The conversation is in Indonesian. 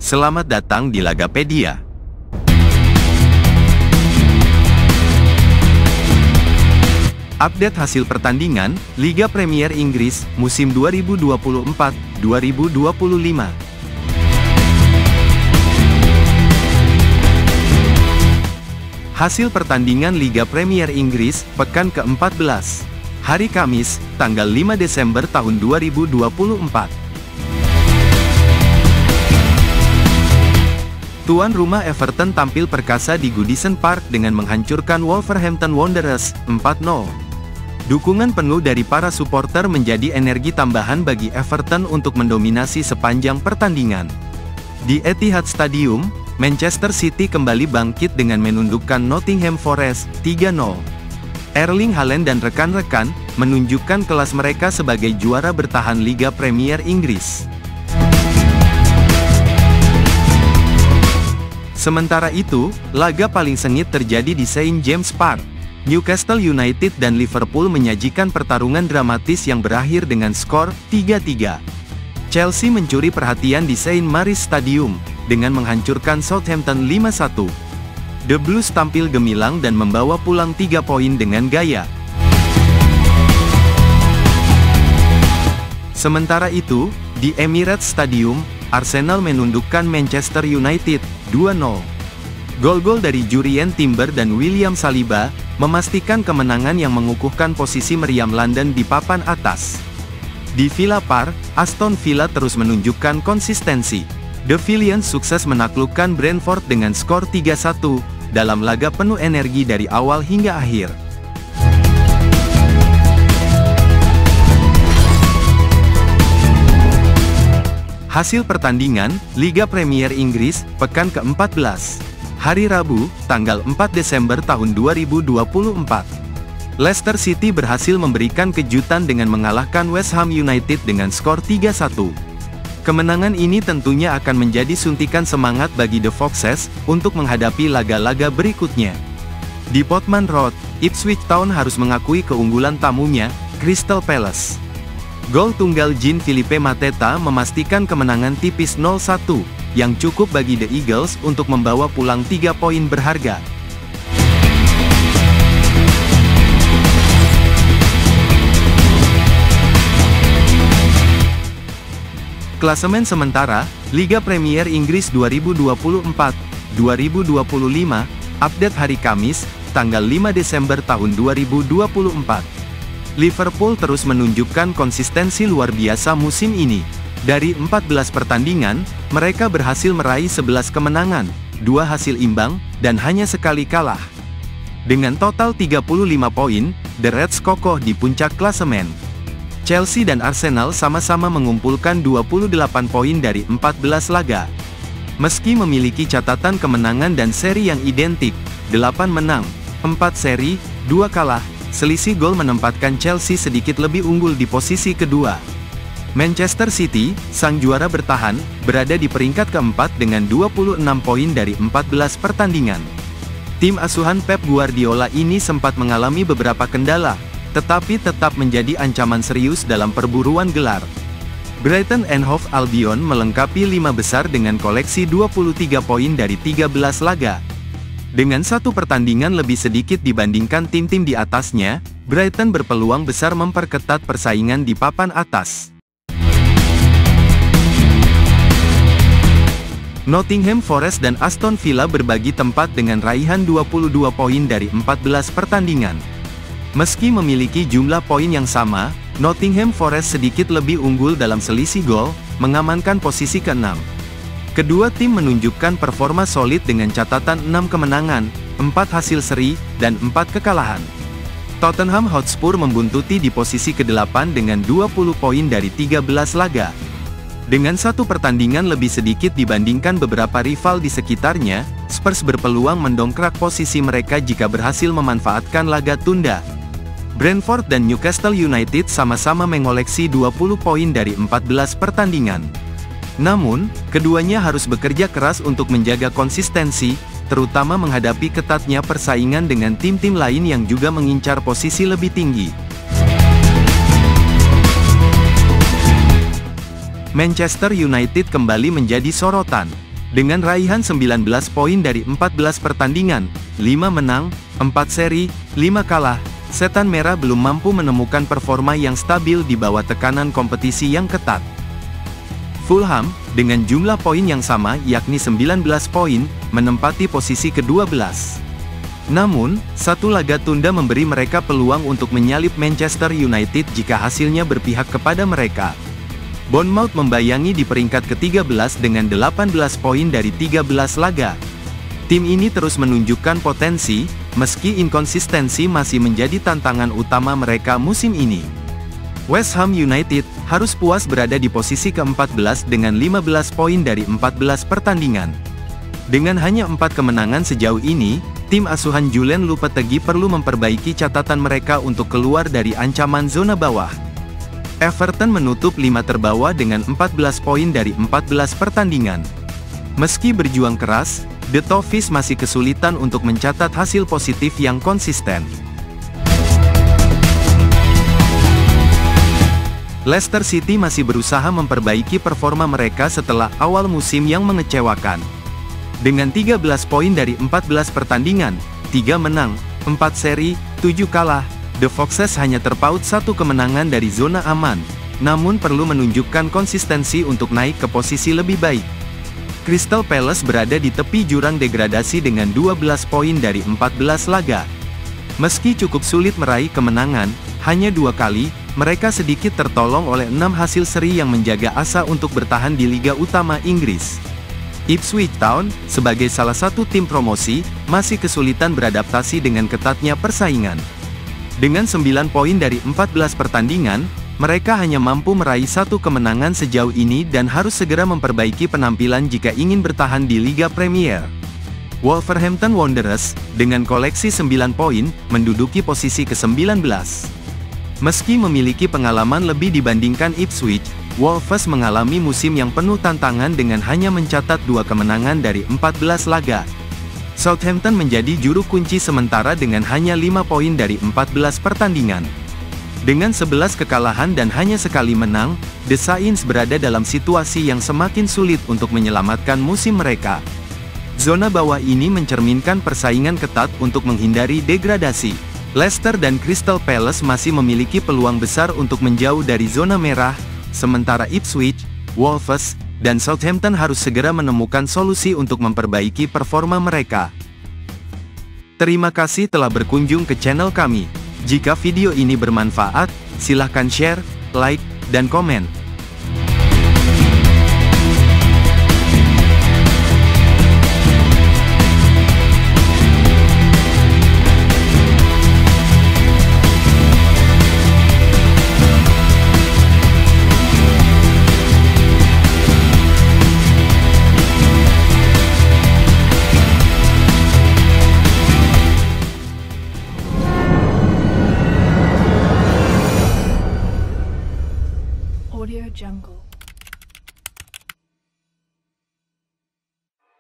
Selamat datang di Lagapedia. Update hasil pertandingan Liga Premier Inggris musim 2024-2025. Hasil pertandingan Liga Premier Inggris pekan ke-14, hari Kamis, tanggal 5 Desember tahun 2024. Tuan rumah Everton tampil perkasa di Goodison Park dengan menghancurkan Wolverhampton Wanderers 4-0. Dukungan penuh dari para supporter menjadi energi tambahan bagi Everton untuk mendominasi sepanjang pertandingan. Di Etihad Stadium, Manchester City kembali bangkit dengan menundukkan Nottingham Forest 3-0. Erling Haaland dan rekan-rekan menunjukkan kelas mereka sebagai juara bertahan Liga Premier Inggris. Sementara itu, laga paling sengit terjadi di St James Park. Newcastle United dan Liverpool menyajikan pertarungan dramatis yang berakhir dengan skor 3-3. Chelsea mencuri perhatian di St Mary's Stadium, dengan menghancurkan Southampton 5-1. The Blues tampil gemilang dan membawa pulang 3 poin dengan gaya. Sementara itu, di Emirates Stadium, Arsenal menundukkan Manchester United 2-0. Gol-gol dari Jurrien Timber dan William Saliba memastikan kemenangan yang mengukuhkan posisi meriam London di papan atas. Di Villa Park, Aston Villa terus menunjukkan konsistensi. The Villains sukses menaklukkan Brentford dengan skor 3-1 dalam laga penuh energi dari awal hingga akhir. Hasil pertandingan Liga Premier Inggris pekan ke-14, hari Rabu, tanggal 4 Desember tahun 2024. Leicester City berhasil memberikan kejutan dengan mengalahkan West Ham United dengan skor 3-1. Kemenangan ini tentunya akan menjadi suntikan semangat bagi The Foxes untuk menghadapi laga-laga berikutnya. Di Portman Road, Ipswich Town harus mengakui keunggulan tamunya, Crystal Palace. Gol tunggal Jean-Philippe Mateta memastikan kemenangan tipis 0-1, yang cukup bagi The Eagles untuk membawa pulang 3 poin berharga. Klasemen sementara, Liga Premier Inggris 2024-2025, update hari Kamis, tanggal 5 Desember tahun 2024. Liverpool terus menunjukkan konsistensi luar biasa musim ini. Dari 14 pertandingan, mereka berhasil meraih 11 kemenangan, 2 hasil imbang, dan hanya sekali kalah. Dengan total 35 poin, The Reds kokoh di puncak klasemen. Chelsea dan Arsenal sama-sama mengumpulkan 28 poin dari 14 laga. Meski memiliki catatan kemenangan dan seri yang identik, 8 menang, 4 seri, 2 kalah, selisih gol menempatkan Chelsea sedikit lebih unggul di posisi kedua. Manchester City, sang juara bertahan, berada di peringkat keempat dengan 26 poin dari 14 pertandingan. Tim asuhan Pep Guardiola ini sempat mengalami beberapa kendala, tetapi tetap menjadi ancaman serius dalam perburuan gelar. Brighton and Hove Albion melengkapi 5 besar dengan koleksi 23 poin dari 13 laga. Dengan 1 pertandingan lebih sedikit dibandingkan tim-tim di atasnya, Brighton berpeluang besar memperketat persaingan di papan atas. Nottingham Forest dan Aston Villa berbagi tempat dengan raihan 22 poin dari 14 pertandingan. Meski memiliki jumlah poin yang sama, Nottingham Forest sedikit lebih unggul dalam selisih gol, mengamankan posisi ke-6. Kedua tim menunjukkan performa solid dengan catatan 6 kemenangan, 4 hasil seri, dan 4 kekalahan. Tottenham Hotspur membuntuti di posisi ke-8 dengan 20 poin dari 13 laga. Dengan 1 pertandingan lebih sedikit dibandingkan beberapa rival di sekitarnya, Spurs berpeluang mendongkrak posisi mereka jika berhasil memanfaatkan laga tunda. Brentford dan Newcastle United sama-sama mengoleksi 20 poin dari 14 pertandingan. Namun, keduanya harus bekerja keras untuk menjaga konsistensi, terutama menghadapi ketatnya persaingan dengan tim-tim lain yang juga mengincar posisi lebih tinggi. Manchester United kembali menjadi sorotan. Dengan raihan 19 poin dari 14 pertandingan, 5 menang, 4 seri, 5 kalah, Setan Merah belum mampu menemukan performa yang stabil di bawah tekanan kompetisi yang ketat. Fulham, dengan jumlah poin yang sama yakni 19 poin, menempati posisi ke-12. Namun, satu laga tunda memberi mereka peluang untuk menyalip Manchester United jika hasilnya berpihak kepada mereka. Bournemouth membayangi di peringkat ke-13 dengan 18 poin dari 13 laga. Tim ini terus menunjukkan potensi, meski inkonsistensi masih menjadi tantangan utama mereka musim ini. West Ham United harus puas berada di posisi ke-14 dengan 15 poin dari 14 pertandingan. Dengan hanya 4 kemenangan sejauh ini, tim asuhan Julen Lopetegui perlu memperbaiki catatan mereka untuk keluar dari ancaman zona bawah. Everton menutup 5 terbawah dengan 14 poin dari 14 pertandingan. Meski berjuang keras, The Toffees masih kesulitan untuk mencatat hasil positif yang konsisten. Leicester City masih berusaha memperbaiki performa mereka setelah awal musim yang mengecewakan. Dengan 13 poin dari 14 pertandingan, 3 menang, 4 seri, 7 kalah, The Foxes hanya terpaut 1 kemenangan dari zona aman, namun perlu menunjukkan konsistensi untuk naik ke posisi lebih baik. Crystal Palace berada di tepi jurang degradasi dengan 12 poin dari 14 laga. Meski cukup sulit meraih kemenangan, hanya 2 kali, mereka sedikit tertolong oleh 6 hasil seri yang menjaga asa untuk bertahan di Liga Utama Inggris. Ipswich Town, sebagai salah satu tim promosi, masih kesulitan beradaptasi dengan ketatnya persaingan. Dengan 9 poin dari 14 pertandingan, mereka hanya mampu meraih 1 kemenangan sejauh ini dan harus segera memperbaiki penampilan jika ingin bertahan di Liga Premier. Wolverhampton Wanderers, dengan koleksi 9 poin, menduduki posisi ke-19. Meski memiliki pengalaman lebih dibandingkan Ipswich, Wolves mengalami musim yang penuh tantangan dengan hanya mencatat 2 kemenangan dari 14 laga. Southampton menjadi juru kunci sementara dengan hanya 5 poin dari 14 pertandingan. Dengan 11 kekalahan dan hanya sekali menang, The Saints berada dalam situasi yang semakin sulit untuk menyelamatkan musim mereka. Zona bawah ini mencerminkan persaingan ketat untuk menghindari degradasi. Leicester dan Crystal Palace masih memiliki peluang besar untuk menjauh dari zona merah, sementara Ipswich, Wolves, dan Southampton harus segera menemukan solusi untuk memperbaiki performa mereka. Terima kasih telah berkunjung ke channel kami. Jika video ini bermanfaat, silahkan share, like, dan komen. Audio Jungle.